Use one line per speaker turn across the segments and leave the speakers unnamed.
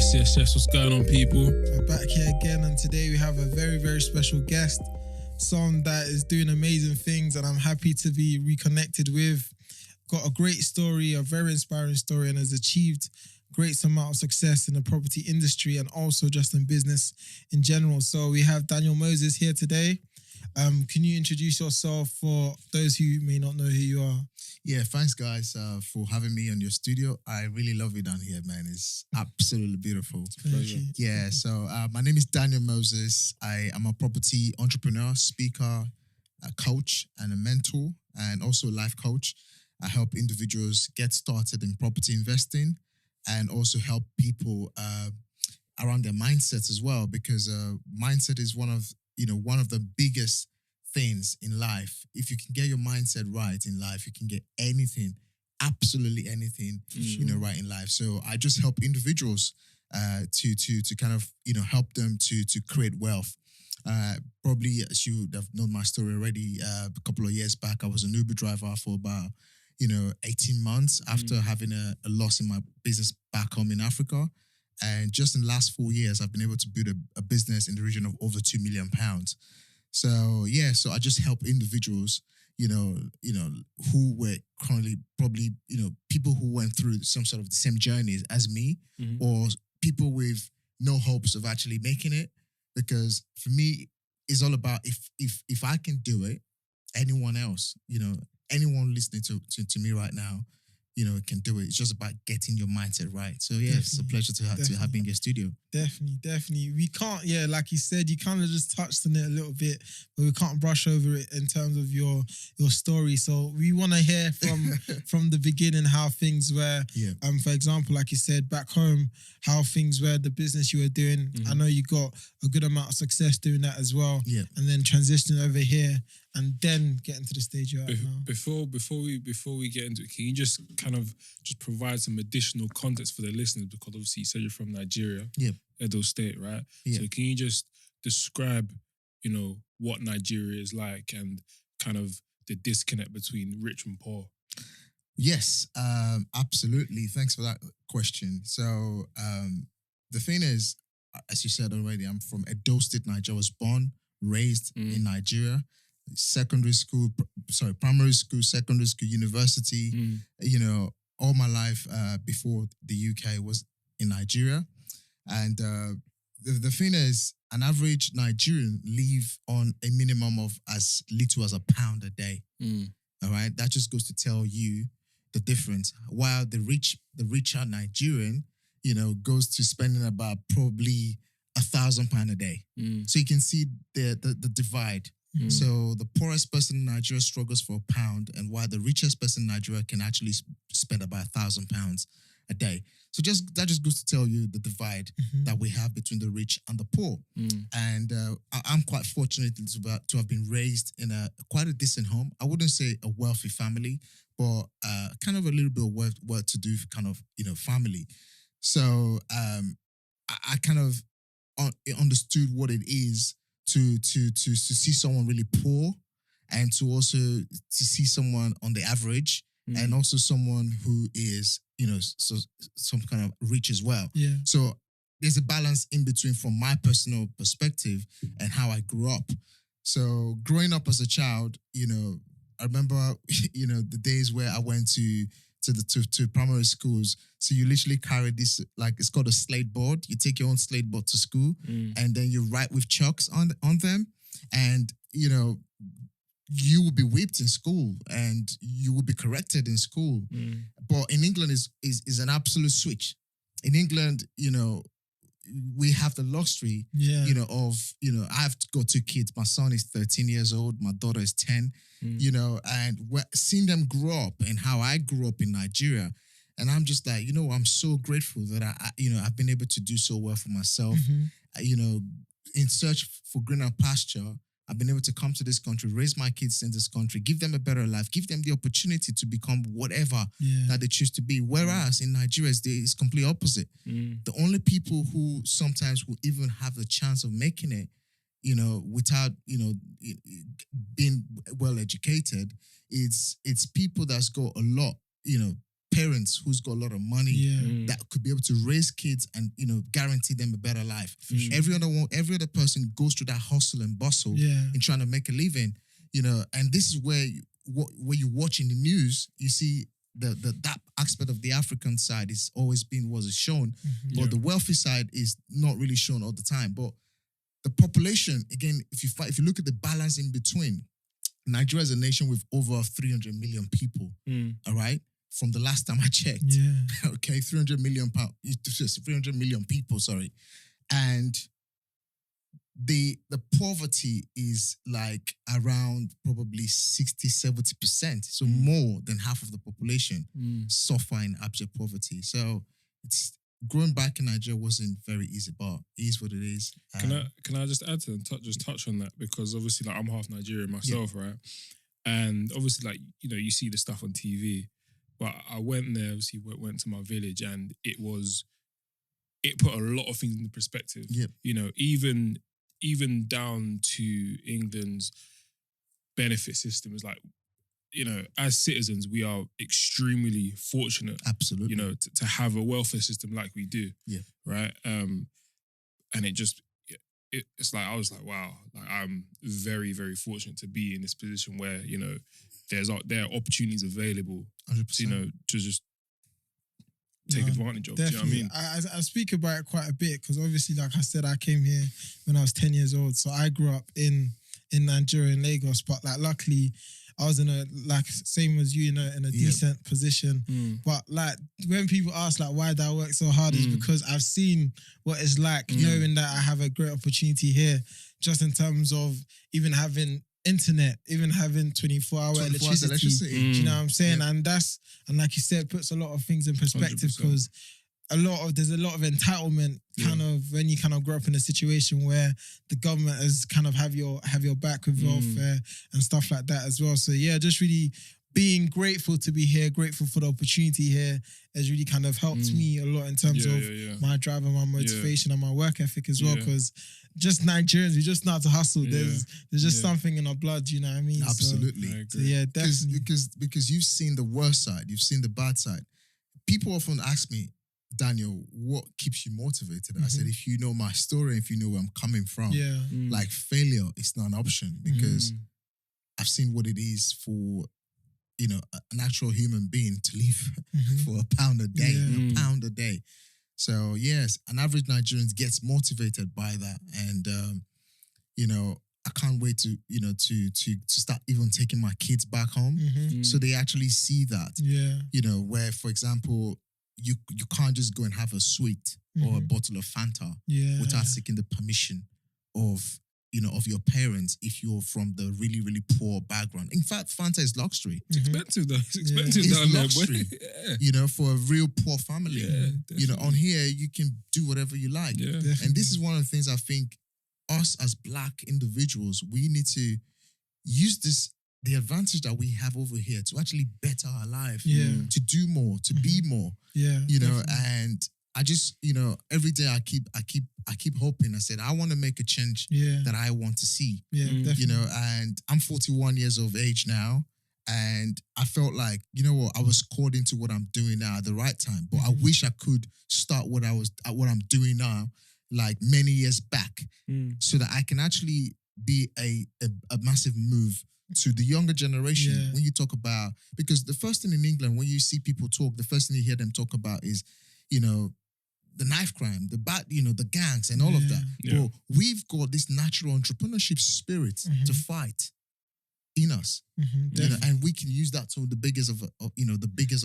Yes. What's going on, people?
We're back here again, and today we have a very, very special guest, someone that is doing amazing things, and I'm happy to be reconnected with. Got a great story, a very inspiring story, and has achieved great amount of success in the property industry and also just in business in general. So we have Daniel Moses here today. Can you introduce yourself for those who may not know who you are?
Yeah, thanks guys for having me on your studio. I really love it down here, man. It's absolutely beautiful. Yeah, so my name is Daniel Moses. I am a property entrepreneur, speaker, a coach, and a mentor, and also a life coach. I help individuals get started in property investing and also help people around their mindsets as well, because mindset is one of the biggest things in life. If you can get your mindset right in life, you can get anything, absolutely anything, right in life. So I just help individuals to kind of help them to create wealth. Probably as you would have known my story already, a couple of years back, I was an Uber driver for about 18 months after having a loss in my business back home in Africa. And just in the last 4 years, I've been able to build a business in the region of over £2 million. So I just help individuals, who were currently probably, people who went through some sort of the same journeys as me, or people with no hopes of actually making it. Because for me, it's all about if I can do it, anyone else, anyone listening to me right now, can do it. It's just about getting your mindset right. So yeah, it's a pleasure to have me in your studio.
Definitely. We can't, like you said, you kind of just touched on it a little bit, but we can't brush over it in terms of your story. So we want to hear from the beginning how things were.
Yeah.
For example, like you said, back home, how things were, the business you were doing. I know you got a good amount of success doing that as well.
Yeah.
And then transitioning over here and then getting to the stage you're at now.
Before we get into it, can you just kind of just provide some additional context for the listeners? Because obviously you said you're from Nigeria, Edo State, right?
Yeah.
So can you just describe, what Nigeria is like and kind of the disconnect between rich and poor?
Yes, absolutely. Thanks for that question. So the thing is, as you said already, I'm from Edo State, Nigeria. I was born, raised in Nigeria. Primary school, secondary school, university, all my life before the UK was in Nigeria. And the thing is, an average Nigerian live on a minimum of as little as £1 a day. All right, that just goes to tell you the difference. While the richer Nigerian, goes to spending about probably £1,000 a day. So you can see the divide. So the poorest person in Nigeria struggles for £1, and while the richest person in Nigeria can actually spend about £1,000 a day. So that just goes to tell you the divide that we have between the rich and the poor. And I'm quite fortunate to have been raised in quite a decent home. I wouldn't say a wealthy family, but kind of a little bit of well-to-do kind of family. So I kind of understood what it is to see someone really poor, and to also to see someone on the average, and also someone who is so some kind of rich as well.
Yeah.
So there's a balance in between from my personal perspective and how I grew up. So growing up as a child, I remember the days where I went to primary schools. So you literally carry this, like, it's called a slate board. You take your own slate board to school, and then you write with chalks on them. And, you will be whipped in school and you will be corrected in school. But in England is an absolute switch. In England, we have the luxury, I've got 2 kids. My son is 13 years old. My daughter is 10, and seeing them grow up and how I grew up in Nigeria. And I'm just like, I'm so grateful that I've been able to do so well for myself. In search for greener pasture, I've been able to come to this country, raise my kids in this country, give them a better life, give them the opportunity to become whatever that they choose to be. Whereas in Nigeria, it's completely opposite. The only people who sometimes will even have the chance of making it, without, being well educated, it's people that's got a lot, parents who's got a lot of money
Yeah.
that could be able to raise kids and, guarantee them a better life.
sure.
Every other person goes through that hustle and bustle in trying to make a living, and this is where you watch in the news, you see that aspect of the African side is always been was shown, but the wealthy side is not really shown all the time. But the population, again, if you look at the balance in between, Nigeria is a nation with over 300 million people. All right, from the last time I checked.
Yeah.
Okay, 300 million people. Sorry, and the poverty is like around probably 60-70%. So more than half of the population suffer in abject poverty. So it's growing back in Nigeria wasn't very easy, but it is what it is.
Can I just add to and touch on that, because obviously like I'm half Nigerian myself, right? And obviously like you see the stuff on TV, but I went there, obviously went to my village, and it put a lot of things into perspective. Even down to England's benefit system is like, as citizens, we are extremely fortunate.
Absolutely.
To have a welfare system like we do.
Yeah.
Right. And it's like, I was like, wow, like I'm very, very fortunate to be in this position where, there are opportunities available,
100%.
to just take advantage of.
Definitely.
Do you know what I mean?
I speak about it quite a bit because obviously, like I said, I came here when I was 10 years old. So I grew up in Nigeria, in Lagos. But like, luckily, I was in a, like, same as you, in a decent position. But like, when people ask like, why do I work so hard, is because I've seen what it's like, knowing that I have a great opportunity here, just in terms of even having internet, even having 24-hour electricity. Do you know what I'm saying?
Yeah.
And like you said, puts a lot of things in perspective, because there's a lot of entitlement kind of when you kind of grow up in a situation where the government has kind of have your back with welfare and stuff like that as well. So yeah, just really being grateful to be here, grateful for the opportunity here, has really kind of helped me a lot in terms of my drive and my motivation and my work ethic as well. Because just Nigerians, we just know how to hustle. There's just something in our blood, you know what I mean?
Absolutely.
So yeah, definitely.
Because you've seen the worst side, you've seen the bad side. People often ask me, Daniel, what keeps you motivated? I said, if you know my story, if you know where I'm coming from, like failure is not an option, because I've seen what it is for an actual human being to live for £1 a day, £1 a day. So yes, an average Nigerian gets motivated by that, and I can't wait to start even taking my kids back home, so they actually see that. Where, for example, you can't just go and have a sweet or a bottle of Fanta without seeking the permission of your parents if you're from the really, really poor background. In fact, Fanta is luxury.
It's expensive though. It's expensive
It's
down
luxury,
there.
for a real poor family. On here, you can do whatever you like. And this is one of the things I think us as Black individuals, we need to use the advantage that we have over here to actually better our life, to do more, to be more, and I just, every day I keep hoping. I said, I want to make a change that I want to see, and I'm 41 years of age now. And I felt like, what, I was called into what I'm doing now at the right time, but I wish I could start what I'm doing now, like many years back, so that I can actually be a massive move to the younger generation. When you talk about, because the first thing in England, when you see people talk, the first thing you hear them talk about is, the knife crime, the bad, the gangs and all of that. Well, we've got this natural entrepreneurship spirit to fight in us, and we can use that to the biggest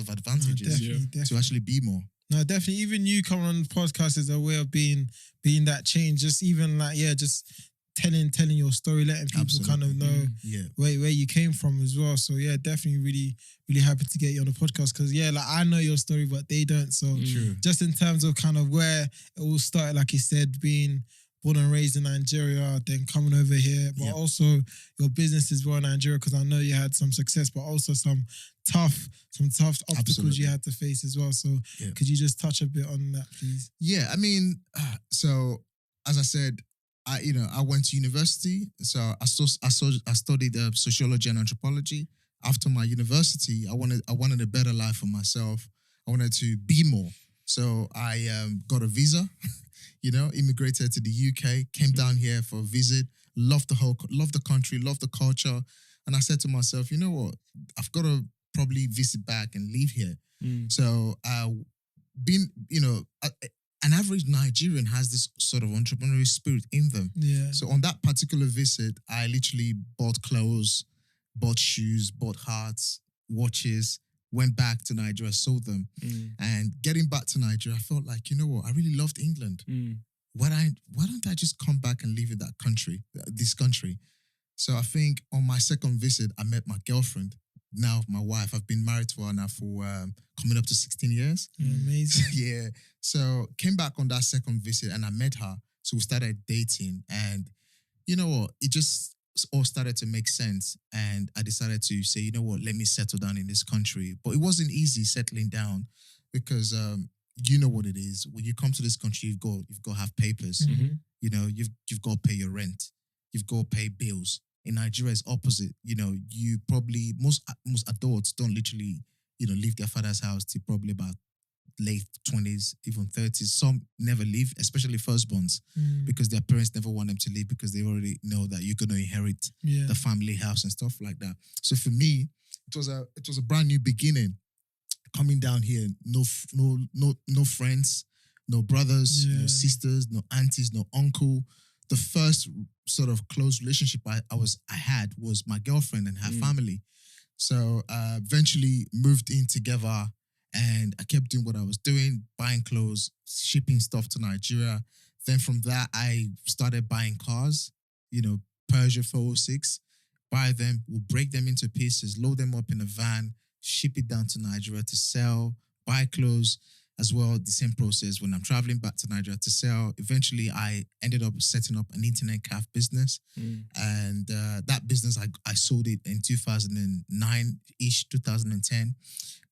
of advantages
definitely.
to actually be more.
No, definitely. Even you coming on the podcast is a way of being that change. Just even like, just telling your story, letting people kind of know where you came from as well. So yeah, definitely really, really happy to get you on the podcast, because like I know your story, but they don't. So just in terms of kind of where it all started, like you said, being born and raised in Nigeria, then coming over here, but also your business as well in Nigeria, because I know you had some success, but also some tough obstacles you had to face as well. So could you just touch a bit on that, please?
Yeah, I mean, so as I said, I went to university, so I studied sociology and anthropology. After my university, I wanted a better life for myself. I wanted to be more. So I got a visa, immigrated to the UK, came down here for a visit, loved the country, loved the culture. And I said to myself, you know what? I've got to probably visit back and live here. So being, an average Nigerian has this sort of entrepreneurial spirit in them.
Yeah.
So on that particular visit, I literally bought clothes, bought shoes, bought hats, watches, went back to Nigeria, sold them. And getting back to Nigeria, I felt like, you know what? I really loved England. Why don't I just come back and live in this country? So I think on my second visit, I met my girlfriend, now my wife. I've been married to her now for coming up to 16 years.
Amazing.
Yeah. So came back on that second visit and I met her. So we started dating and you know what? It just all started to make sense. And I decided to say, you know what? Let me settle down in this country. But it wasn't easy settling down because you know what it is. When you come to this country, you've got to have papers. You know, you've got to pay your rent. You've got to pay bills. In Nigeria, it's opposite. You know, you probably most adults don't literally, leave their father's house till probably about late 20s, even 30s. Some never leave, especially firstborns, because their parents never want them to leave because they already know that you're gonna inherit the family house and stuff like that. So for me, it was a brand new beginning. Coming down here, no friends, no brothers, no sisters, no aunties, no uncle. The first sort of close relationship I had was my girlfriend and her family. So eventually moved in together and I kept doing what I was doing, buying clothes, shipping stuff to Nigeria. Then from that, I started buying cars, Peugeot 406, buy them, we'll break them into pieces, load them up in a van, ship it down to Nigeria to sell, buy clothes. As well, the same process when I'm traveling back to Nigeria to sell. Eventually, I ended up setting up an internet cafe business. And that business, I sold it in 2009-ish, 2010.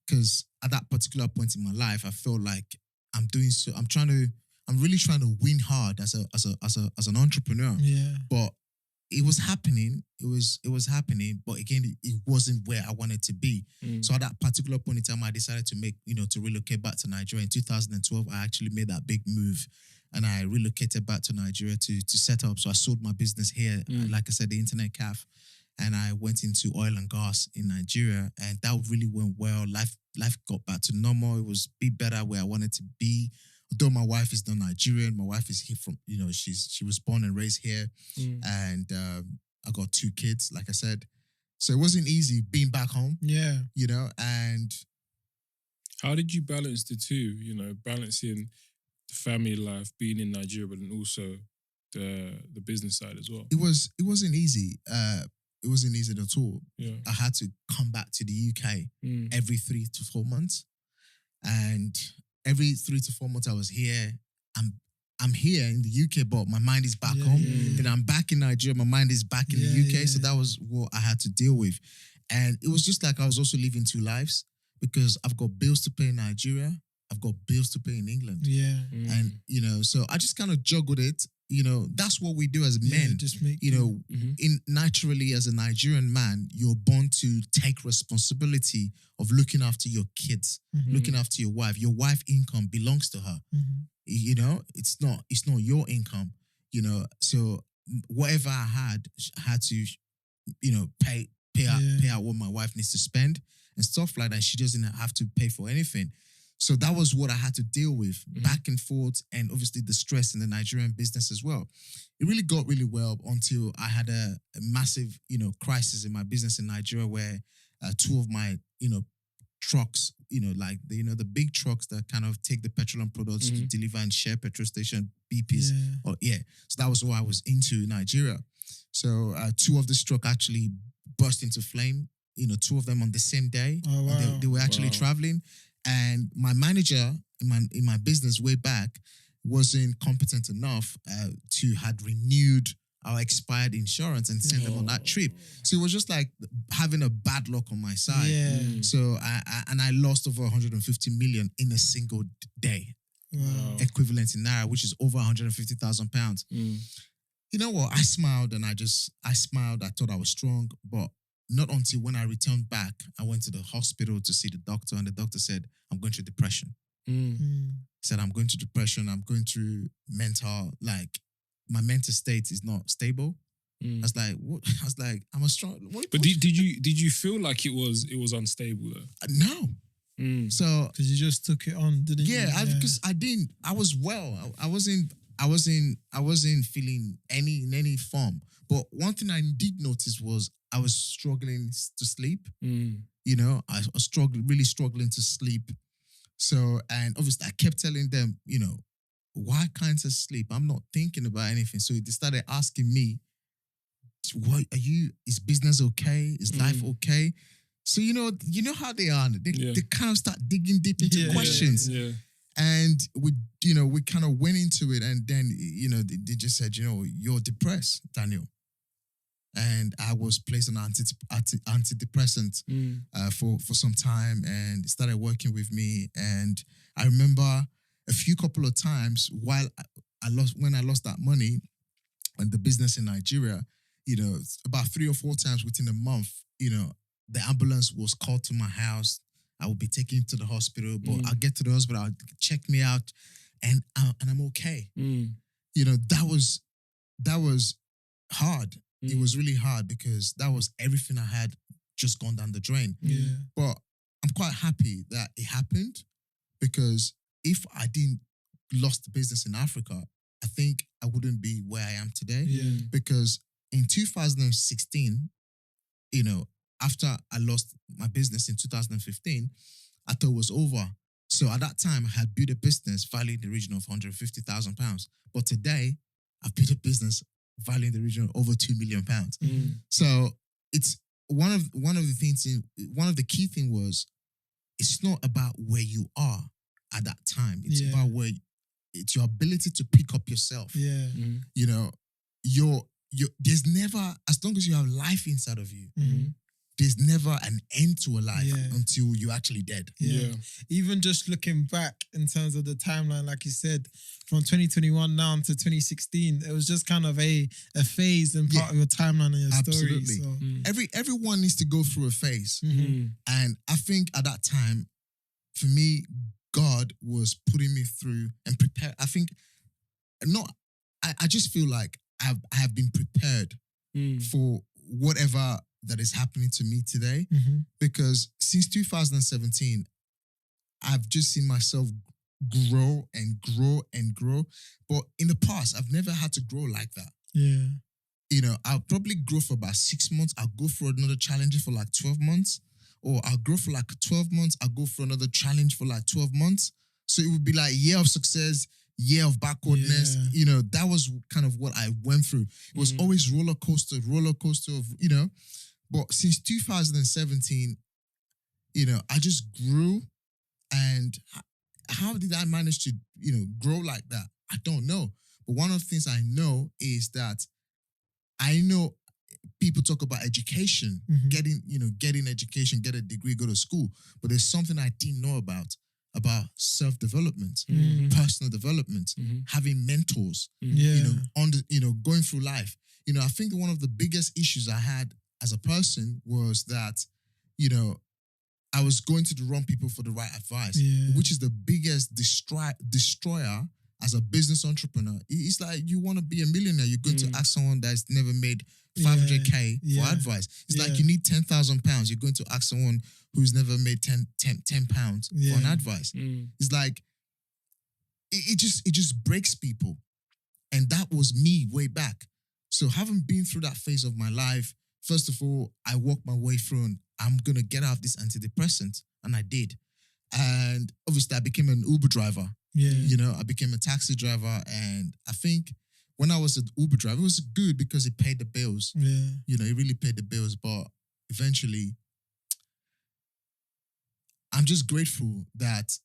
Because at that particular point in my life, I felt like I'm really trying to win hard as an entrepreneur. Yeah. But it was happening. It was happening, but again, it wasn't where I wanted to be. So at that particular point in time, I decided to relocate back to Nigeria. In 2012, I actually made that big move, and I relocated back to Nigeria to set up. So I sold my business here, like I said, the internet cafe, and I went into oil and gas in Nigeria, and that really went well. Life got back to normal. It was a bit better where I wanted to be. Although my wife is not Nigerian, my wife is here from, she was born and raised here. And I got 2 kids, like I said. So it wasn't easy being back home. Yeah. And
how did you balance the two, balancing the family life, being in Nigeria, but then also the business side as well?
It wasn't easy. It wasn't easy at all.
Yeah.
I had to come back to the UK every 3 to 4 months. And every 3 to 4 months I was here. I'm here in the UK, but my mind is back home. Then I'm back in Nigeria. My mind is back in the UK. So that was what I had to deal with. And it was just like I was also living 2 lives because I've got bills to pay in Nigeria. I've got bills to pay in England. Yeah. And, so I just kind of juggled it. That's what we do as men. Naturally as a Nigerian man, you're born to take responsibility of looking after your kids, looking after your wife. Your wife income belongs to her. It's not your income, So whatever I had to, pay out what my wife needs to spend and stuff like that. She doesn't have to pay for anything. So that was what I had to deal with, back and forth, and obviously the stress in the Nigerian business as well. It really got really well until I had a massive, crisis in my business in Nigeria where 2 of my, trucks, the big trucks that kind of take the petroleum products to deliver and share petrol station, BPs. So that was what I was into in Nigeria. So 2 of this truck actually burst into flame, 2 of them on the same day. Oh, wow. They were actually traveling. And my manager in my business way back wasn't competent enough to had renewed our expired insurance and sent them on that trip. So it was just like having a bad luck on my side. Yeah. So I lost over 150 million in a single day. Wow. Equivalent in Naira, which is over 150,000 pounds. You know what? I smiled and I smiled. I thought I was strong, but not until when I returned back, I went to the hospital to see the doctor, and the doctor said, I'm going through depression. He said, I'm going through depression. I'm going through like, my mental state is not stable. I was like, what? I was like, I'm a strong.
But did you feel like it was unstable though?
No. So
because you just took it on, didn't you?
Because I didn't. I was well. I wasn't feeling in any form. But one thing I did notice was I was struggling to sleep. You know, I was really struggling to sleep. So, and obviously I kept telling them, you know, why can't I sleep? I'm not thinking about anything. So they started asking me, what are you? Is business okay? Is life okay? So you know how they are. They kind of start digging deep into questions.
Yeah.
And we kind of went into it, and then they just said, you're depressed, Daniel. And I was placed on antidepressant for some time, and it started working with me. And I remember a couple of times when I lost that money and the business in Nigeria, about 3 or 4 times within a month, the ambulance was called to my house. I would be taken to the hospital, but I'll get to the hospital, I'll check me out, and I'm okay. That was hard. It was really hard because that was everything I had just gone down the drain.
Yeah.
But I'm quite happy that it happened, because if I didn't lost the business in Africa, I think I wouldn't be where I am today.
Yeah.
Because in 2016, after I lost my business in 2015, I thought it was over. So at that time, I had built a business valued in the region of £150,000. But today, I've built a business valued in the region of over £2 million. So it's one of the things. One of the key thing was, it's not about where you are at that time. It's about it's your ability to pick up yourself.
Yeah.
There's never, as long as you have life inside of you, there's never an end to a life until you're actually dead.
Yeah. Even just looking back in terms of the timeline, like you said, from 2021 now to 2016, it was just kind of a phase and part of your timeline and your story.
So. Everyone needs to go through a phase. And I think at that time, for me, God was putting me through and prepare. I think I just feel like I have been prepared for whatever that is happening to me today, because since 2017, I've just seen myself grow and grow and grow. But in the past, I've never had to grow like that.
Yeah.
I'll probably grow for about 6 months. I'll go for another challenge for like 12 months. Or I'll grow for like 12 months. I'll go for another challenge for like 12 months. So it would be like year of success, year of backwardness. That was kind of what I went through. It was always roller coaster of, But since 2017, I just grew. And how did I manage to, grow like that? I don't know. But one of the things I know is that I know people talk about education, getting education, get a degree, go to school. But there's something I didn't know about self-development, personal development, having mentors, going through life. I think one of the biggest issues I had as a person was that, I was going to the wrong people for the right advice, which is the biggest destroyer as a business entrepreneur. It's like you want to be a millionaire, you're going to ask someone that's never made 500K for advice. It's like you need £10,000. You're going to ask someone who's never made 10 pounds for an advice. It's like, it just breaks people. And that was me way back. So having been through that phase of my life, first of all, I walked my way through and I'm going to get out of this antidepressant. And I did. And obviously I became an Uber driver. I became a taxi driver. And I think when I was an Uber driver, it was good because it paid the bills. It really paid the bills. But eventually, I'm just grateful that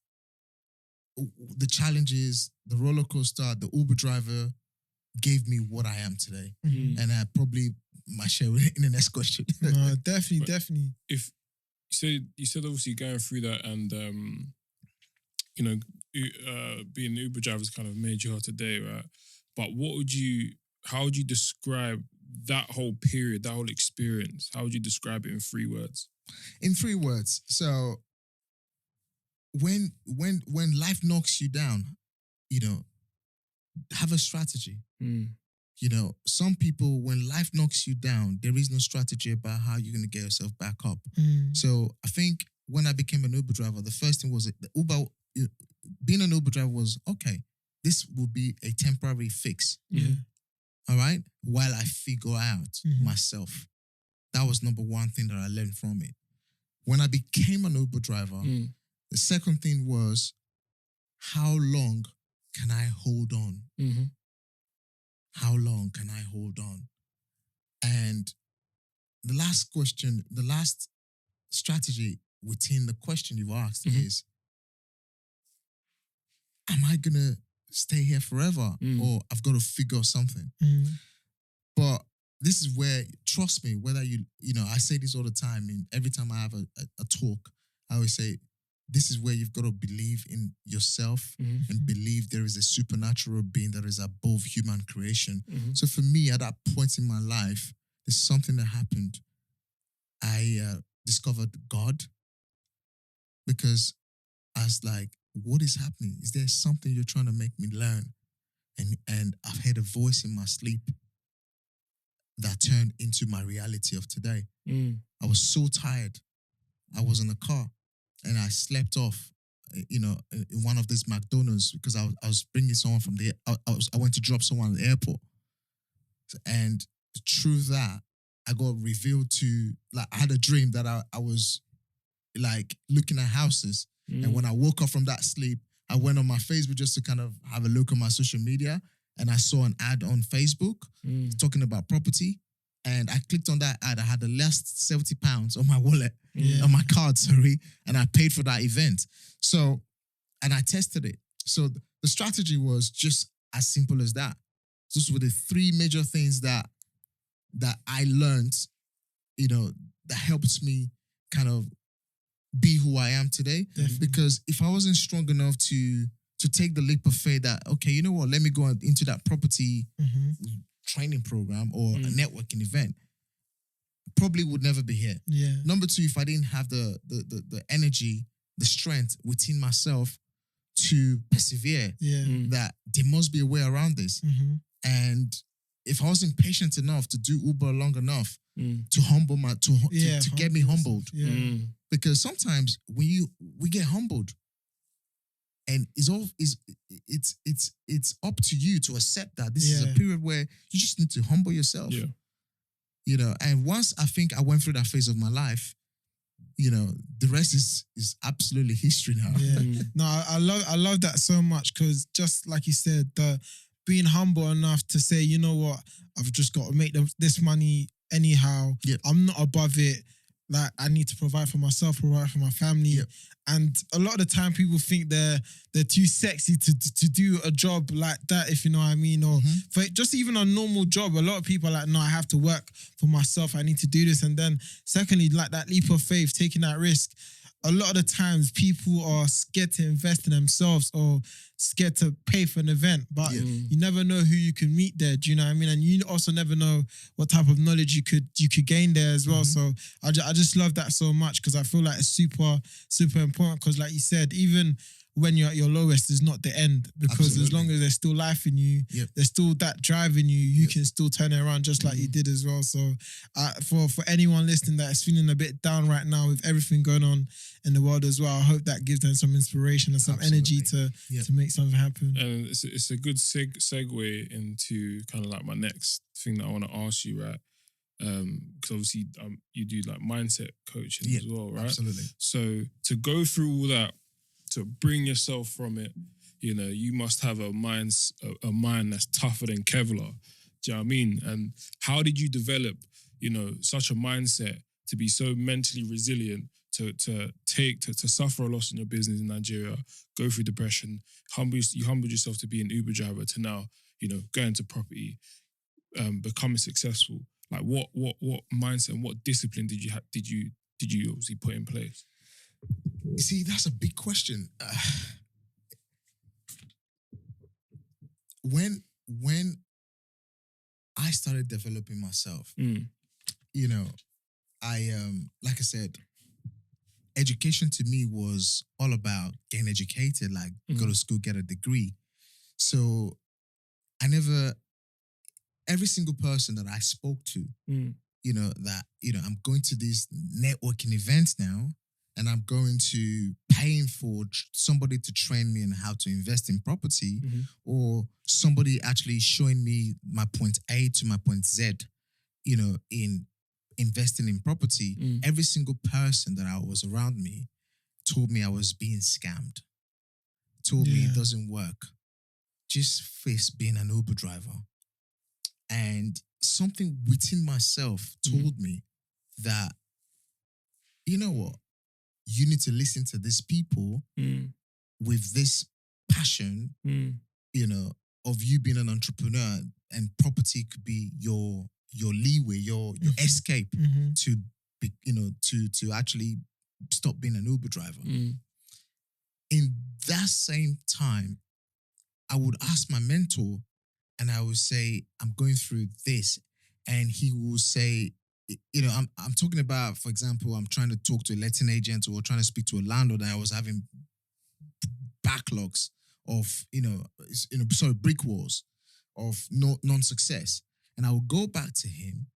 the challenges, the roller coaster, the Uber driver gave me what I am today. And I probably might share it in the next question.
No, definitely.
If you said obviously going through that and being an Uber driver has kind of made you out today, right? But how would you describe that whole period, that whole experience, how would you describe it in 3 words?
In 3 words. So when life knocks you down, have a strategy. Some people, when life knocks you down, there is no strategy about how you're going to get yourself back up. So I think when I became an Uber driver, the first thing was the Uber, being an Uber driver was, okay, this will be a temporary fix. All right? While I figure out myself. That was number one thing that I learned from it. When I became an Uber driver, the second thing was, how long can I hold on? How long can I hold on? And the last question, the last strategy within the question you've asked is, am I going to stay here forever or I've got to figure something? But this is where, trust me, whether I say this all the time, and every time I have a talk, I always say, this is where you've got to believe in yourself and believe there is a supernatural being that is above human creation. So for me, at that point in my life, there's something that happened. I discovered God, because I was like, what is happening? Is there something you're trying to make me learn? And I've heard a voice in my sleep that turned into my reality of today. I was so tired. I was in the car and I slept off, in one of these McDonald's, because I was bringing someone from I went to drop someone at the airport. And through that, I got revealed to, I had a dream that I was looking at houses. And when I woke up from that sleep, I went on my Facebook just to kind of have a look at my social media. And I saw an ad on Facebook talking about property. And I clicked on that ad. I had the last £70 on my wallet, on my card, and I paid for that event. So, and I tested it. So the strategy was just as simple as that. Those were the 3 major things that I learned, that helped me kind of be who I am today.
Definitely.
Because if I wasn't strong enough to take the leap of faith that, okay, you know what, let me go into that property training program or a networking event, probably would never be here. Number 2, if I didn't have the energy, the strength within myself to persevere, that there must be a way around this. And if I wasn't patient enough to do Uber long enough to humble to get me humbled, because sometimes when we get humbled, and it's up to you to accept that this is a period where you just need to humble yourself. And once I think I went through that phase of my life, the rest is absolutely history now.
No, I love that so much, because just like you said, being humble enough to say, you know what, I've just got to make this money anyhow. I'm not above it. Like, I need to provide for myself, provide for my family. And a lot of the time people think they're too sexy to do a job like that, if you know what I mean. Or for just even a normal job, a lot of people are like, no, I have to work for myself. I need to do this. And then secondly, like that leap of faith, taking that risk. A lot of the times people are scared to invest in themselves or scared to pay for an event, but you never know who you can meet there. Do you know what I mean? And you also never know what type of knowledge you could gain there as well. So I just love that so much, because I feel like it's super, super important. Because like you said, even when you're at your lowest is not the end, because as long as there's still life in you, there's still that drive in you, you can still turn it around just like you did as well. So for anyone listening that is feeling a bit down right now with everything going on in the world as well, I hope that gives them some inspiration and some energy to make something happen.
And it's a good segue into kind of like my next thing that I want to ask you, right? Because obviously you do like mindset coaching as well, right?
Absolutely.
So to go through all that, to bring yourself from it, you must have a mind that's tougher than Kevlar. Do you know what I mean? And how did you develop, such a mindset to be so mentally resilient, to suffer a loss in your business in Nigeria, go through depression, you humbled yourself to be an Uber driver, to now, go into property, becoming successful? Like what mindset and what discipline did you obviously put in place?
You see, that's a big question. When I started developing myself.
Mm.
You know, I like I said, education to me was all about getting educated, like go to school, get a degree. So I never, every single person that I spoke to, you know, that, you know, I'm going to these networking events now and I'm going to paying for somebody to train me in how to invest in property or somebody actually showing me my point A to my point Z, you know, in investing in property. Every single person that I was around me told me I was being scammed, told me it doesn't work. Just face being an Uber driver. And something within myself told me that, you know what, you need to listen to these people with this passion, you know, of you being an entrepreneur, and property could be your leeway, your escape to be, you know, to actually stop being an Uber driver. In that same time, I would ask my mentor and I would say, I'm going through this. And he will say, you know, I'm talking about, for example, I'm trying to talk to a letting agent or trying to speak to a landlord, and I was having backlogs of, brick walls of non-success. And I would go back to him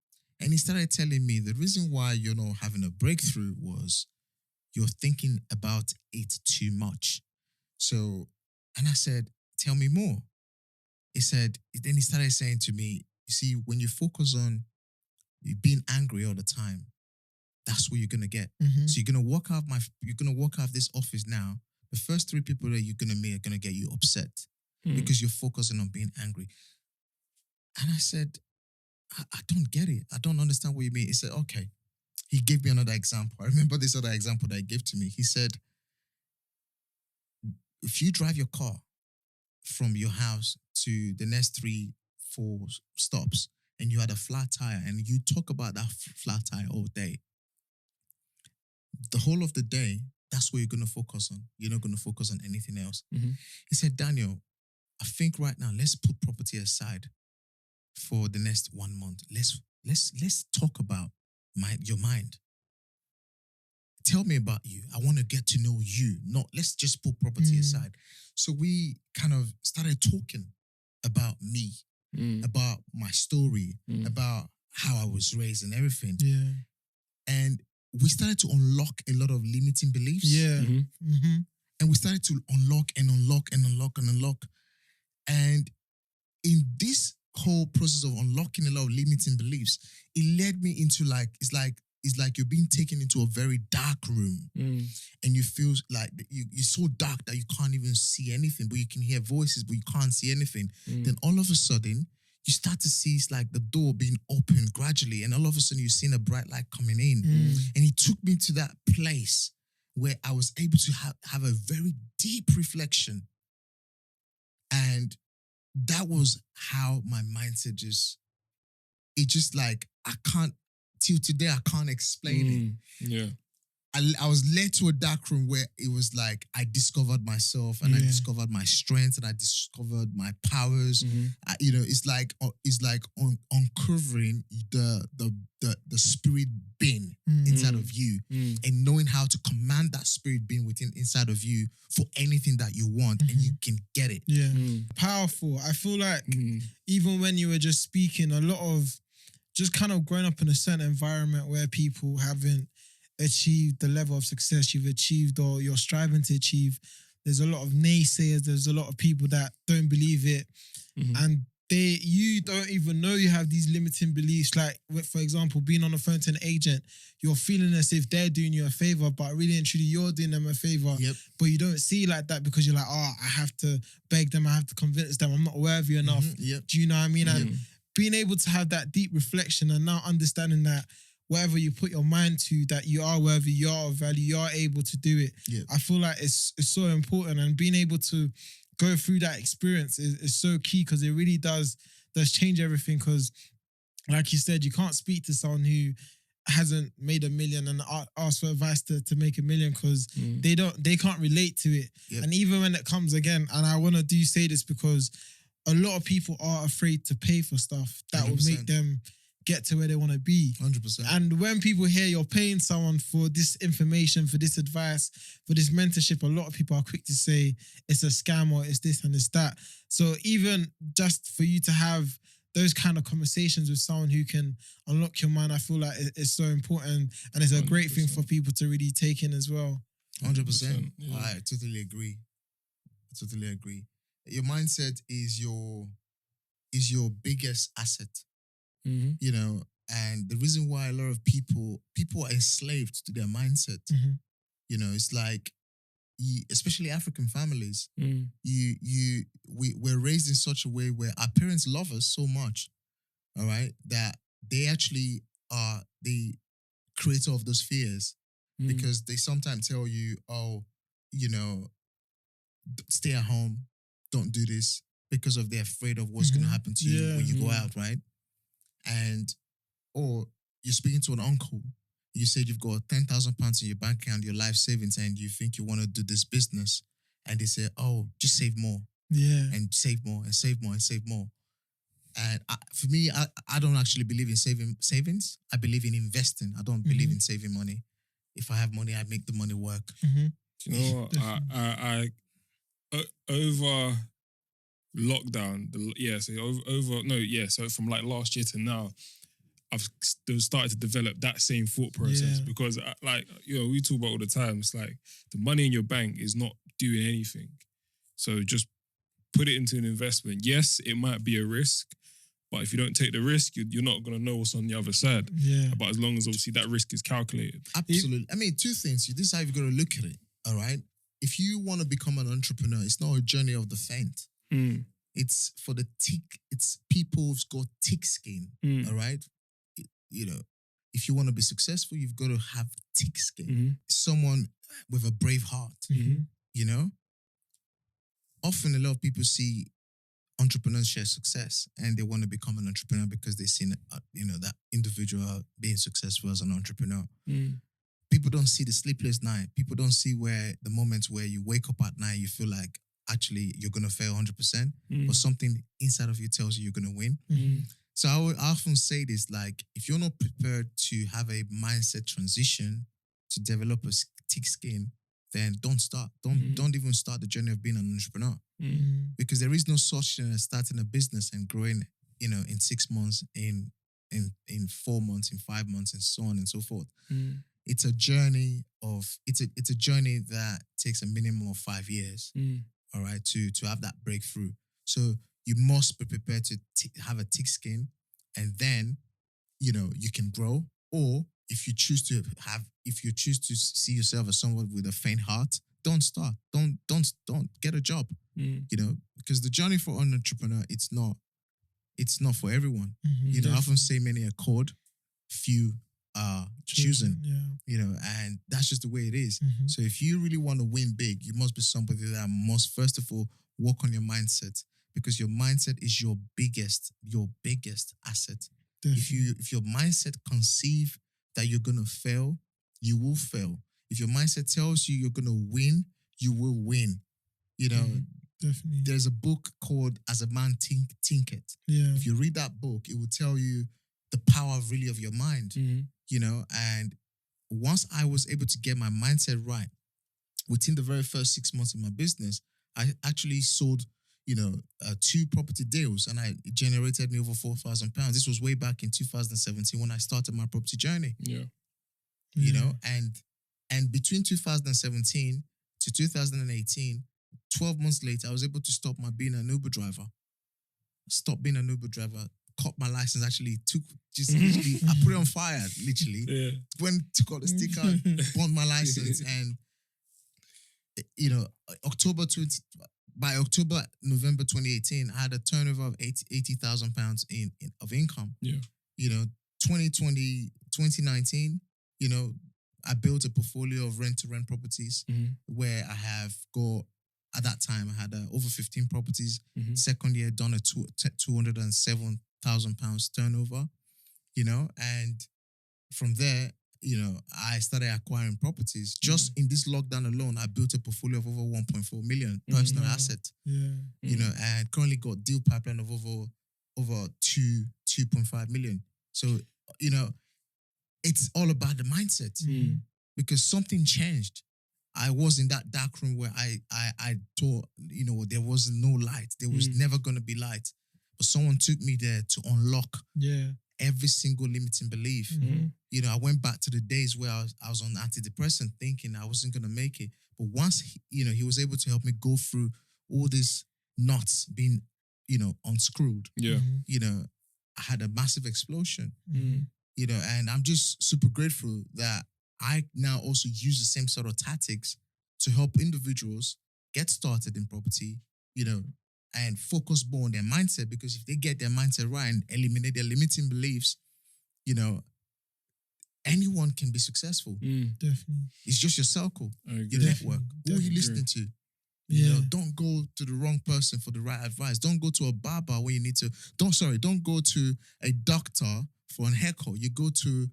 and he started telling me the reason why you're not having a breakthrough was you're thinking about it too much. So, and I said, tell me more. Then he started saying to me, you see, when you focus on being angry all the time, that's what you're gonna get. So you're gonna walk out of this office now. The first 3 people that you're gonna meet are gonna get you upset because you're focusing on being angry. And I said, I don't get it. I don't understand what you mean. He said, okay. He gave me another example. I remember this other example that he gave to me. He said, if you drive your car from your house to the next 3-4 stops and you had a flat tire and you talk about that flat tire all day, the whole of the day, that's what you're going to focus on. You're not going to focus on anything else. He said, Daniel, I think right now, let's put property aside for the next 1 month. Let's talk about your mind. Tell me about you. I want to get to know you. Not let's just put property aside. So we kind of started talking about me, about my story, about how I was raised and everything.
Yeah.
And we started to unlock a lot of limiting beliefs.
Yeah.
And we started to unlock and unlock and unlock and unlock. And in this whole process of unlocking a lot of limiting beliefs, it led me into it's like you're being taken into a very dark room and you feel like you're so dark that you can't even see anything, but you can hear voices, but you can't see anything. Then all of a sudden, you start to see it's like the door being opened gradually, and all of a sudden you're seeing a bright light coming in. And he took me to that place where I was able to have a very deep reflection. And that was how my mindset till today, I can't explain it.
Yeah.
I was led to a dark room where it was like I discovered myself and I discovered my strengths and I discovered my powers. It's like uncovering the spirit being inside of you and knowing how to command that spirit being inside of you for anything that you want and you can get it.
Yeah. Powerful. I feel like even when you were just speaking, a lot of just kind of growing up in a certain environment where people haven't achieved the level of success you've achieved or you're striving to achieve, there's a lot of naysayers, there's a lot of people that don't believe it, and you don't even know you have these limiting beliefs. Like, for example, being on the phone to an agent, you're feeling as if they're doing you a favor, but really and truly you're doing them a favor. But you don't see it like that because you're like, I have to beg them, I have to convince them, I'm not worthy enough. Do you know what I mean? And being able to have that deep reflection and now understanding that whatever you put your mind to, that you are worthy, you are of value, you are able to do it. I feel like it's so important, and being able to go through that experience is so key, because it really does change everything. Because like you said, you can't speak to someone who hasn't made $1 million and ask for advice to make $1 million, because they can't relate to it. And even when it comes again, and I want to say this because a lot of people are afraid to pay for stuff that will make
100%.
them get to where they want to be.
100%.
And when people hear you're paying someone for this information, for this advice, for this mentorship, a lot of people are quick to say it's a scam or it's this and it's that. So even just for you to have those kind of conversations with someone who can unlock your mind, I feel like it's so important, and it's a great thing
100%.
for people to really take in as well.
100%.
Yeah.
I totally agree. Your mindset is your biggest asset.
Mm-hmm.
You know, and the reason why a lot of people are enslaved to their mindset.
Mhm.
You know, it's like, especially African families,
Mm.
we're raised in such a way where our parents love us so much, all right, that they actually are the creator of those fears,
Mm.
because they sometimes tell you, oh, you know, stay at home, don't do this, because of they're afraid of what's going to happen to you when you go out, right? And or you're speaking to an uncle, you said you've got £10,000 in your bank account, your life savings, and you think you want to do this business, and they say, oh, just save more, and save more, and save more, and save more. And for me, I don't actually believe in savings. I believe in investing. I don't believe in saving money. If I have money, I make the money work.
Do you know what? I over lockdown, so from like last year to now, I've started to develop that same thought process, because we talk about all the time. It's like the money in your bank is not doing anything, so just put it into an investment. Yes, it might be a risk, but if you don't take the risk, you're not gonna know what's on the other side. But as long as obviously that risk is calculated.
Absolutely. I mean, two things. This is how you've got to look at it. All right. If you want to become an entrepreneur, it's not a journey of the faint. It's for the thick. It's people who've got thick skin. All right. You know, if you want to be successful, you've got to have thick skin. Someone with a brave heart. You know, often a lot of people see entrepreneurs share success, and they want to become an entrepreneur because they've seen, that individual being successful as an entrepreneur. People don't see the sleepless night. People don't see where the moments where you wake up at night, you feel like actually you're going to fail 100%, but something inside of you tells you you're going to win. So I often say this, like, if you're not prepared to have a mindset transition to develop a thick skin, then don't start. Don't even start the journey of being an entrepreneur. Because there is no such thing as starting a business and growing, in 6 months, in 4 months, in 5 months, and so on and so forth. It's a journey it's a journey that takes a minimum of 5 years. All right, to have that breakthrough. So you must be prepared to have a thick skin, and then you can grow. Or if you choose to see yourself as someone with a faint heart, don't start. Don't get a job. Because the journey for an entrepreneur, it's not for everyone. I often say many are called, few are chosen. And that's just the way it is. So if you really want to win big, you must be somebody that must first of all work on your mindset, because your mindset is your biggest asset. If your mindset conceive that you're gonna fail, you will fail. If your mindset tells you you're gonna win, you will win.
Definitely.
There's a book called As a Man Thinketh. If you read that book, it will tell you the power really of your mind. And once I was able to get my mindset right, within the very first 6 months of my business, I actually sold 2 property deals, and it generated me over £4,000. This was way back in 2017 when I started my property journey. And between 2017 to 2018, 12 months later, I was able to stop being an Uber driver. Stop being an Uber driver. Caught my license. Actually, literally, I put it on fire. Literally, took out the sticker, burned my license, and by November 2018, I had a turnover of £80,000 of income. 2019, I built a portfolio of rent-to-rent properties where I have got, at that time, I had over 15 properties. Second year, done a £207,000 turnover, and from there, I started acquiring properties. Just in this lockdown alone, I built a portfolio of over 1.4 million personal asset.
Yeah.
And currently got deal pipeline of over 2.5 million. So, it's all about the mindset because something changed. I was in that dark room where I thought, there was no light. There was never going to be light. But someone took me there to unlock every single limiting belief. I went back to the days where I was on antidepressant thinking I wasn't going to make it. But once, he was able to help me go through all these knots being, unscrewed.
Yeah.
I had a massive explosion. And I'm just super grateful that I now also use the same sort of tactics to help individuals get started in property, and focus more on their mindset, because if they get their mindset right and eliminate their limiting beliefs, anyone can be successful.
Definitely.
It's just your circle, your
Definitely.
network. Who are you listening to? Don't go to the wrong person for the right advice. Don't go to a barber where you need to. Don't go to a doctor for a haircut. You go to,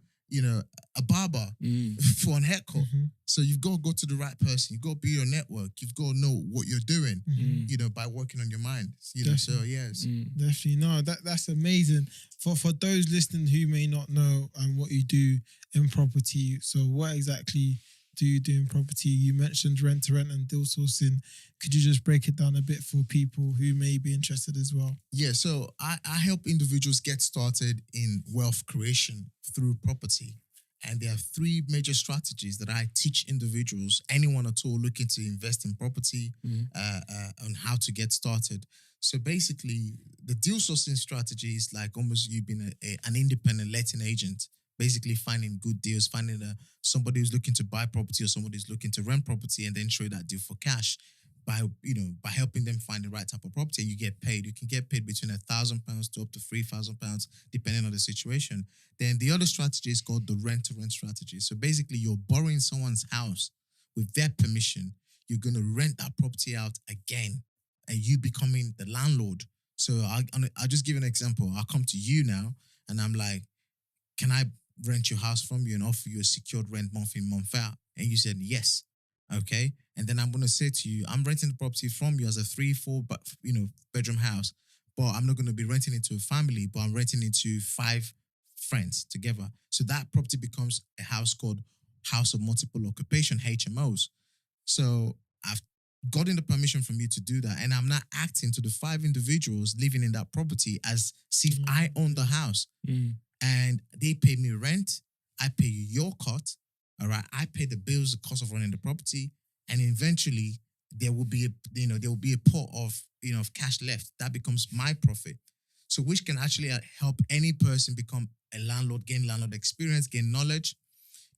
a barber for a haircut. So you've got to go to the right person. You've got to be your network. You've got to know what you're doing, by working on your mind. So yes.
Definitely. No, that's amazing. For those listening who may not know what you do in property, so what exactly do you do in property? You mentioned rent to rent and deal sourcing. Could you just break it down a bit for people who may be interested as well?
Yeah, so I help individuals get started in wealth creation through property. And there are three major strategies that I teach individuals, anyone at all looking to invest in property, on how to get started. So basically, the deal sourcing strategy is like almost you being an independent letting agent, basically finding good deals, finding somebody who's looking to buy property or somebody who's looking to rent property, and then show that deal for cash by helping them find the right type of property. And you get paid. You can get paid between £1,000 to up to £3,000, depending on the situation. Then the other strategy is called the rent to rent strategy. So basically, you're borrowing someone's house with their permission. You're going to rent that property out again, and you becoming the landlord. So I'll just give an example. I'll come to you now, and I'm like, can I rent your house from you and offer you a secured rent month in, month out? And you said yes. Okay. And then I'm going to say to you, I'm renting the property from you as a 3-4 bedroom house, but I'm not going to be renting it to a family, but I'm renting it to 5 friends together. So that property becomes a house called House of Multiple Occupation, HMOs. So I've gotten the permission from you to do that. And I'm not acting to the 5 individuals living in that property as if I own the house. And they pay me rent. I pay you your cut. All right. I pay the bills, the cost of running the property. And eventually there will be a pot of, of cash left. That becomes my profit. So which can actually help any person become a landlord, gain landlord experience, gain knowledge,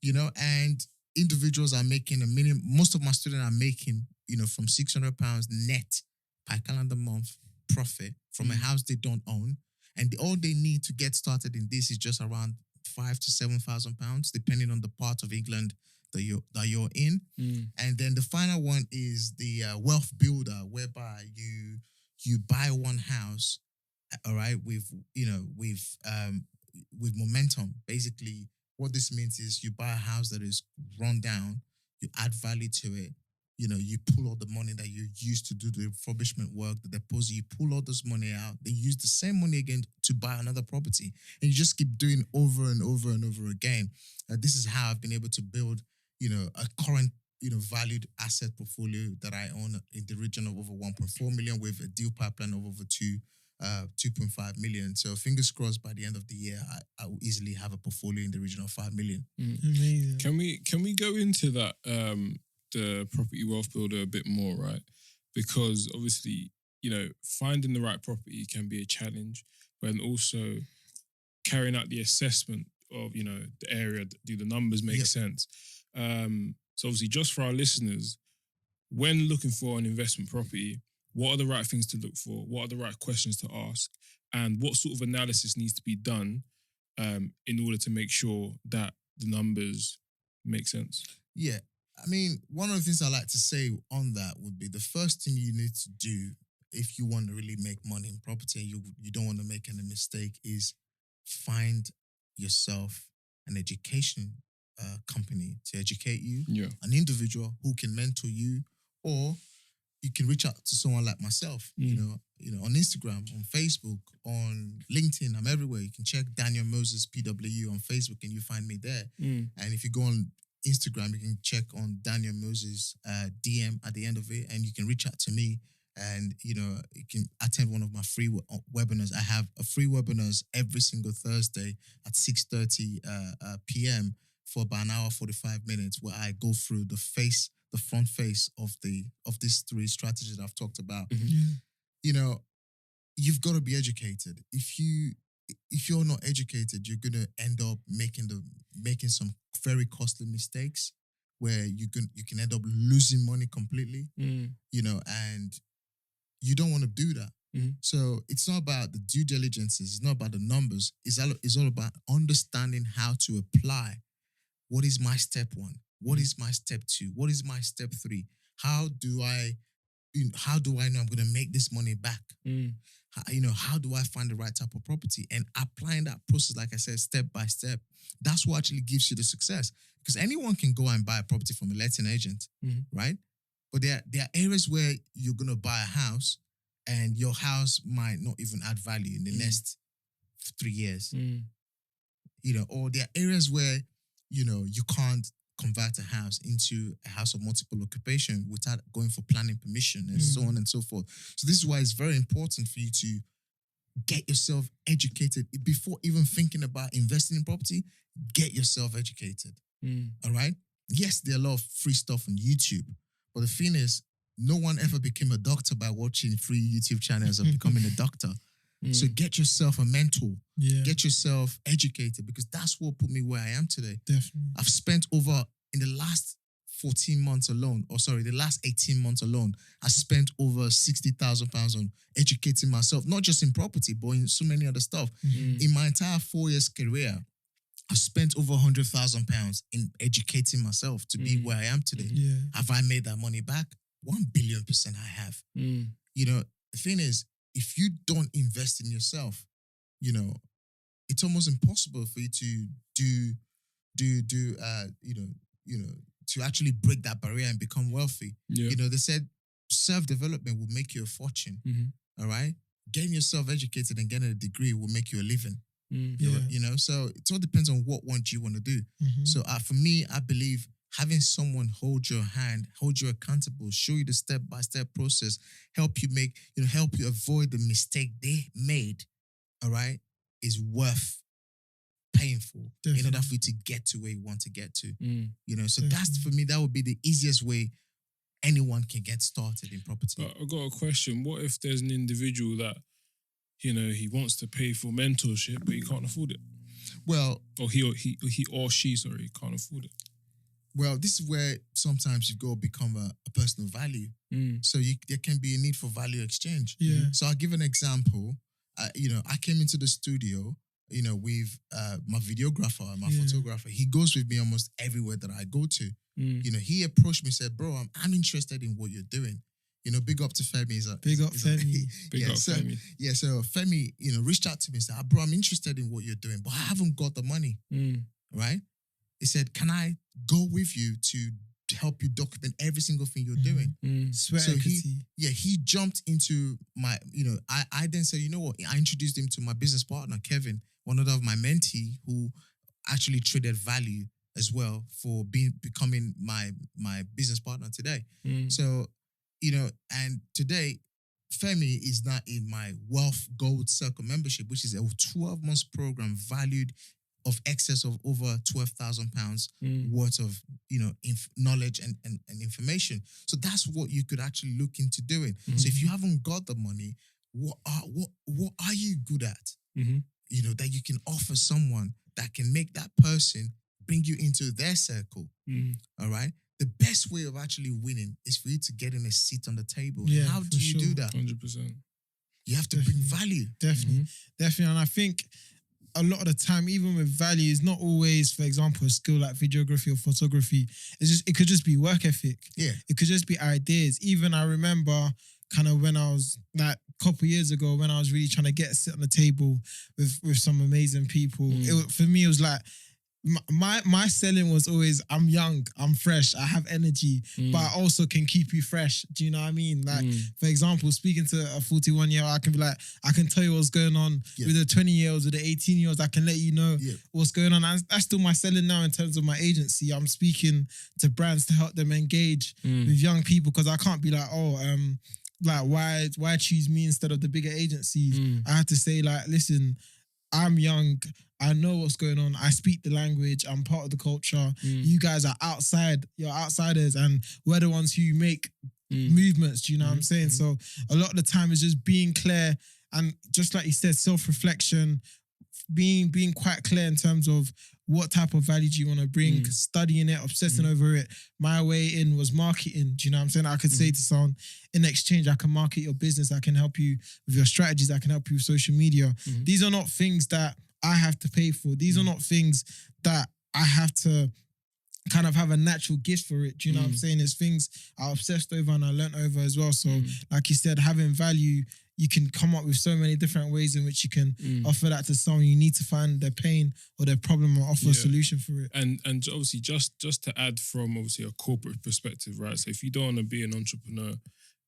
and individuals are making a minimum. Most of my students are making, from £600 net per calendar month profit from a house they don't own. And all they need to get started in this is just around £5,000 to £7,000, depending on the part of England that you're in. And then the final one is the wealth builder, whereby you buy one house, all right, with momentum. Basically, what this means is you buy a house that is run down, you add value to it. You pull all the money that you used to do the refurbishment work, the deposit, you pull all this money out, then use the same money again to buy another property. And you just keep doing over and over and over again. This is how I've been able to build, a current, valued asset portfolio that I own in the region of over 1.4 million with a deal pipeline of over 2.5 million. So fingers crossed by the end of the year, I will easily have a portfolio in the region of 5 million.
Amazing.
Can we go into that, the property wealth builder a bit more, right? Because obviously, finding the right property can be a challenge, but also carrying out the assessment of, the area, do the numbers make sense? So obviously, just for our listeners, when looking for an investment property, what are the right things to look for? What are the right questions to ask? And what sort of analysis needs to be done in order to make sure that the numbers make sense?
Yeah. I mean, one of the things I like to say on that would be the first thing you need to do if you want to really make money in property and you don't want to make any mistake is find yourself an education company to educate you,
Yeah.
an individual who can mentor you, or you can reach out to someone like myself, you know, on Instagram, on Facebook, on LinkedIn. I'm everywhere. You can check Daniel Moses PWU on Facebook and you find me there. And if you go on Instagram, you can check on Daniel Moses DM at the end of it, and you can reach out to me. And you know, you can attend one of my free webinars. I have a free webinars every single Thursday at 6:30 p.m. for about an hour 45 minutes, where I go through the front face of these three strategies that I've talked about. You know, you've got to be educated. If you're not educated, you're gonna end up making some very costly mistakes where you can end up losing money completely. You know, and you don't want to do that. So it's not about the due diligences. It's not about the numbers. It's all about understanding how to apply. What is my step one? What is my step two? What is my step three? How do I know I'm going to make this money back? How do I find the right type of property? And applying that process, like I said, step by step, that's what actually gives you the success. Because anyone can go and buy a property from a letting agent, right? But there are areas where you're going to buy a house and your house might not even add value in the next 3 years. You know, or there are areas where, you know, you can't convert a house into a house of multiple occupation without going for planning permission and so on and so forth. So this is why it's very important for you to get yourself educated before even thinking about investing in property. Get yourself educated. All right? Yes, there are a lot of free stuff on YouTube, but the thing is, no one ever became a doctor by watching free YouTube channels of becoming a doctor. So get yourself a mentor. Get yourself educated, because that's what put me where I am today.
Definitely.
I've spent in the last 14 months alone, the last 18 months alone, I spent over £60,000 on educating myself, not just in property, but in so many other stuff. In my entire 4 years career, I've spent over £100,000 in educating myself to be where I am today. Have I made that money back? 1 billion% I have. You know, the thing is, if you don't invest in yourself, you know, it's almost impossible for you to to actually break that barrier and become wealthy. You know, they said self-development will make you a fortune. All right? Getting yourself educated and getting a degree will make you a living. You know, so it all depends on what one you want to do. So for me, I believe having someone hold your hand, hold you accountable, show you the step-by-step process, help you avoid the mistake they made, all right, is worth paying for in order for you to get to where you want to get to. You know, so that's, for me, that would be the easiest way anyone can get started in property.
But I got a question. What if there's an individual that, you know, he wants to pay for mentorship, but he can't afford it?
Well,
or he or she can't afford it.
Well, this is where sometimes you've got to become a person of value. So there can be a need for value exchange. So I'll give an example. You know, I came into the studio, you know, with my videographer and my photographer. He goes with me almost everywhere that I go to. You know, he approached me and said, bro, I'm interested in what you're doing. You know, big up to Femi.
Big up Femi.
Femi.
Yeah, so Femi, you know, reached out to me and said, bro, I'm interested in what you're doing, but I haven't got the money. Right? He said, can I go with you to help you document every single thing you're doing?
Sweat equity.
He jumped into my, you know, I then said, you know what? I introduced him to my business partner, Kevin, one of my mentee, who actually traded value as well for becoming my business partner today. So, you know, and today, Femi is now in my Wealth Gold Circle membership, which is a 12-month program valued of excess of over £12,000 worth of, you know, knowledge and information. So that's what you could actually look into doing. So if you haven't got the money, what are you good at? You know, that you can offer someone that can make that person bring you into their circle. All right? The best way of actually winning is for you to get in a seat on the table.
Yeah,
and how do you do that?
100%.
You have to bring value.
Definitely. And I think a lot of the time, even with value, is not always, for example, a skill like videography or photography. It could just be work ethic. It could just be ideas. Even I remember kind of when I was like a couple of years ago, when I was really trying to sit on the table with some amazing people. For me, it was like, my selling was always, I'm young, I'm fresh, I have energy, but I also can keep you fresh. Do you know what I mean? Like, for example, speaking to a 41-year-old, I can be like, I can tell you what's going on with the 20-year-olds, with the 18-year-olds. I can let you know what's going on. And that's still my selling now in terms of my agency. I'm speaking to brands to help them engage with young people, because I can't be like, like why choose me instead of the bigger agencies? I have to say, like, listen, I'm young, I know what's going on, I speak the language, I'm part of the culture. You guys are outside, you're outsiders, and we're the ones who make movements. Do you know what I'm saying? So a lot of the time it's just being clear, and just like you said, self-reflection, being quite clear in terms of what type of value do you want to bring, studying it, obsessing over it. My way in was marketing. Do you know what I'm saying? I could say to someone, in exchange, I can market your business, I can help you with your strategies, I can help you with social media. These are not things that I have to pay for. These are not things that I have to kind of have a natural gift for it. Do you know what I'm saying? It's things I obsessed over and I learnt over as well. So like you said, having value, you can come up with so many different ways in which you can offer that to someone. You need to find their pain or their problem and offer a solution for it.
And obviously, just to add from obviously a corporate perspective, right? So if you don't want to be an entrepreneur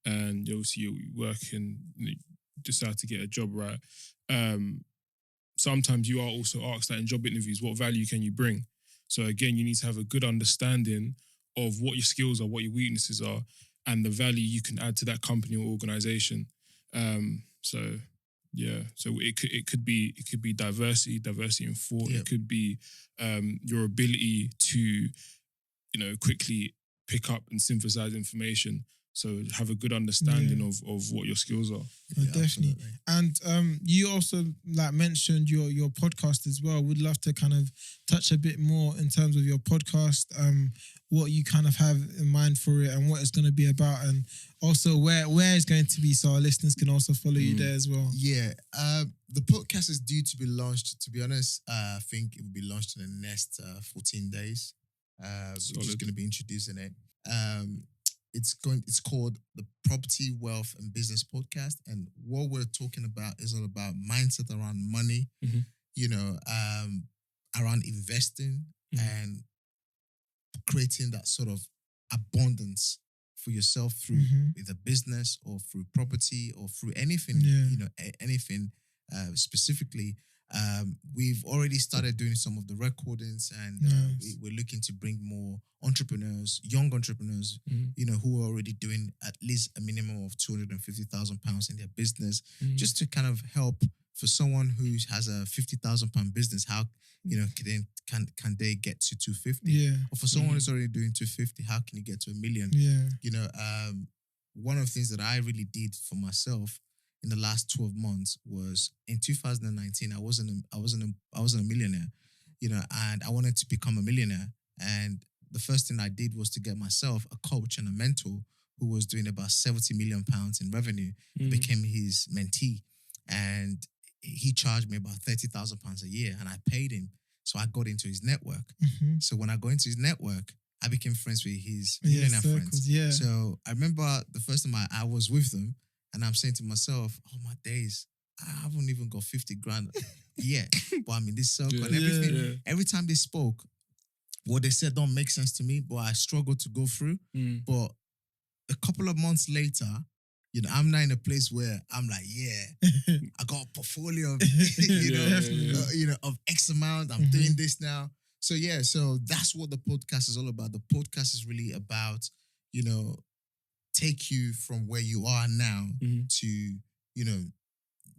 and obviously you work and you decide to get a job, right? Sometimes you are also asked that in job interviews, what value can you bring? So again, you need to have a good understanding of what your skills are, what your weaknesses are, and the value you can add to that company or organization. So it could be diversity in thought. It could be your ability to, quickly pick up and synthesize information. So have a good understanding of what your skills are.
Definitely. And you also mentioned your podcast as well. Would love to kind of touch a bit more in terms of your podcast, what you kind of have in mind for it and what it's going to be about, and also where it's going to be, so our listeners can also follow you there as well.
Yeah. The podcast is due to be launched. To be honest, I think it will be launched in the next 14 days. We're just going to be introducing it. It's called the Property, Wealth and Business Podcast. And what we're talking about is all about mindset around money, around investing and creating that sort of abundance for yourself through either business or through property or through anything, anything specifically. We've already started doing some of the recordings, and we're looking to bring more entrepreneurs, young entrepreneurs, who are already doing at least a minimum of £250,000 in their business, just to kind of help for someone who has a £50,000 business. How can they get to 250? Or for someone who's already doing 250, how can you get to 1 million? One of the things that I really did for myself in the last 12 months was in 2019, I wasn't a millionaire, and I wanted to become a millionaire. And the first thing I did was to get myself a coach and a mentor who was doing about £70 million in revenue. I became his mentee, and he charged me about £30,000 a year, and I paid him. So I got into his network. So when I got into his network, I became friends with his millionaire friends. So I remember the first time I was with them, and I'm saying to myself, oh my days, I haven't even got 50 grand yet. But I'm in this circle and everything. Every time they spoke, what they said don't make sense to me, but I struggled to go through. But a couple of months later, I'm now in a place where I'm like, I got a portfolio of, of X amount. I'm doing this now. So so that's what the podcast is all about. The podcast is really about, take you from where you are now to,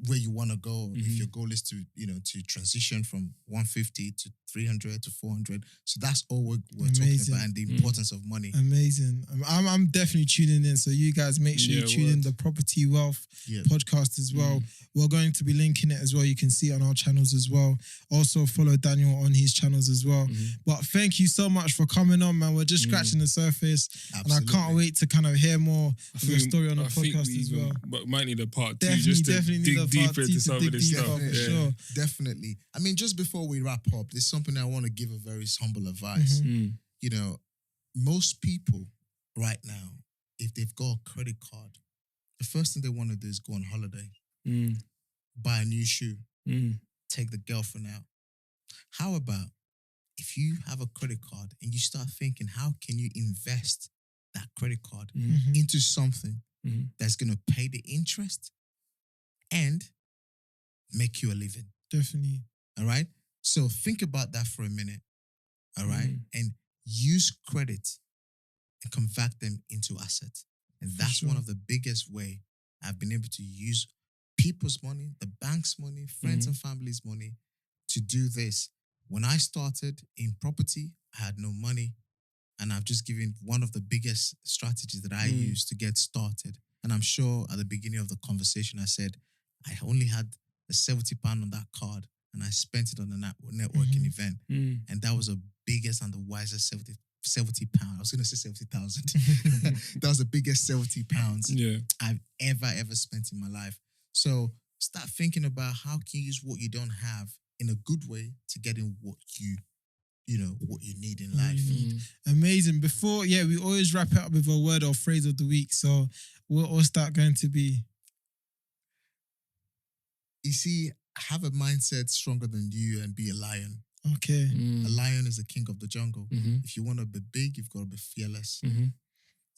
where you want to go. If your goal is to, to transition from 150 to 300 to 400. So that's all we're talking about, and the importance of money.
Amazing. I'm definitely tuning in. So you guys make sure you tune in the Property Wealth podcast as well. We're going to be linking it as well. You can see it on our channels as well. Also follow Daniel on his channels as well. But thank you so much for coming on, man. We're just scratching the surface. Absolutely. And I can't wait to kind of hear more of your story on the podcast as well.
But might need a part two just to dig deeper into some of this stuff.
Sure.
Definitely. I mean, just before we wrap up, there's something I want to give a very humble advice. Most people right now, if they've got a credit card, the first thing they want to do is go on holiday, buy a new shoe, take the girlfriend out. How about if you have a credit card and you start thinking, how can you invest that credit card into something that's going to pay the interest and make you a living?
Definitely.
All right. So think about that for a minute. All right. And use credit and convert them into assets. And that's one of the biggest way I've been able to use people's money, the bank's money, friends and family's money to do this. When I started in property, I had no money. And I've just given one of the biggest strategies that I used to get started. And I'm sure at the beginning of the conversation, I said, I only had a £70 on that card and I spent it on a networking event. And that was the biggest and the wisest £70. I was going to say 70,000. That was the biggest £70 I've ever spent in my life. So start thinking about how can you use what you don't have in a good way to get in what you need in life.
Amazing. Before, we always wrap it up with a word or phrase of the week. So what's that going to be?
You see, have a mindset stronger than you and be a lion.
Okay.
A lion is the king of the jungle. If you want to be big, you've got to be fearless.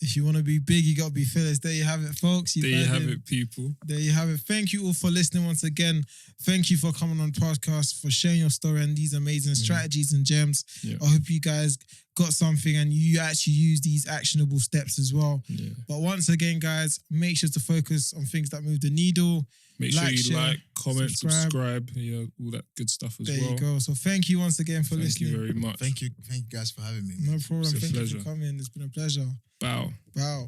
If you want to be big, you got to be fearless. There you have it, folks.
There you have it, people.
There you have it. Thank you all for listening once again. Thank you for coming on the podcast, for sharing your story and these amazing strategies and gems. I hope you guys got something and you actually use these actionable steps as well. But once again, guys, make sure to focus on things that move the needle.
Make sure you like, comment, subscribe, all that good stuff as well.
There you go. So thank you once again for listening.
Thank you very much.
Thank you guys for having me.
No problem.
It's a
Thank
pleasure.
you for coming. It's been a pleasure.
Bow.
Bow.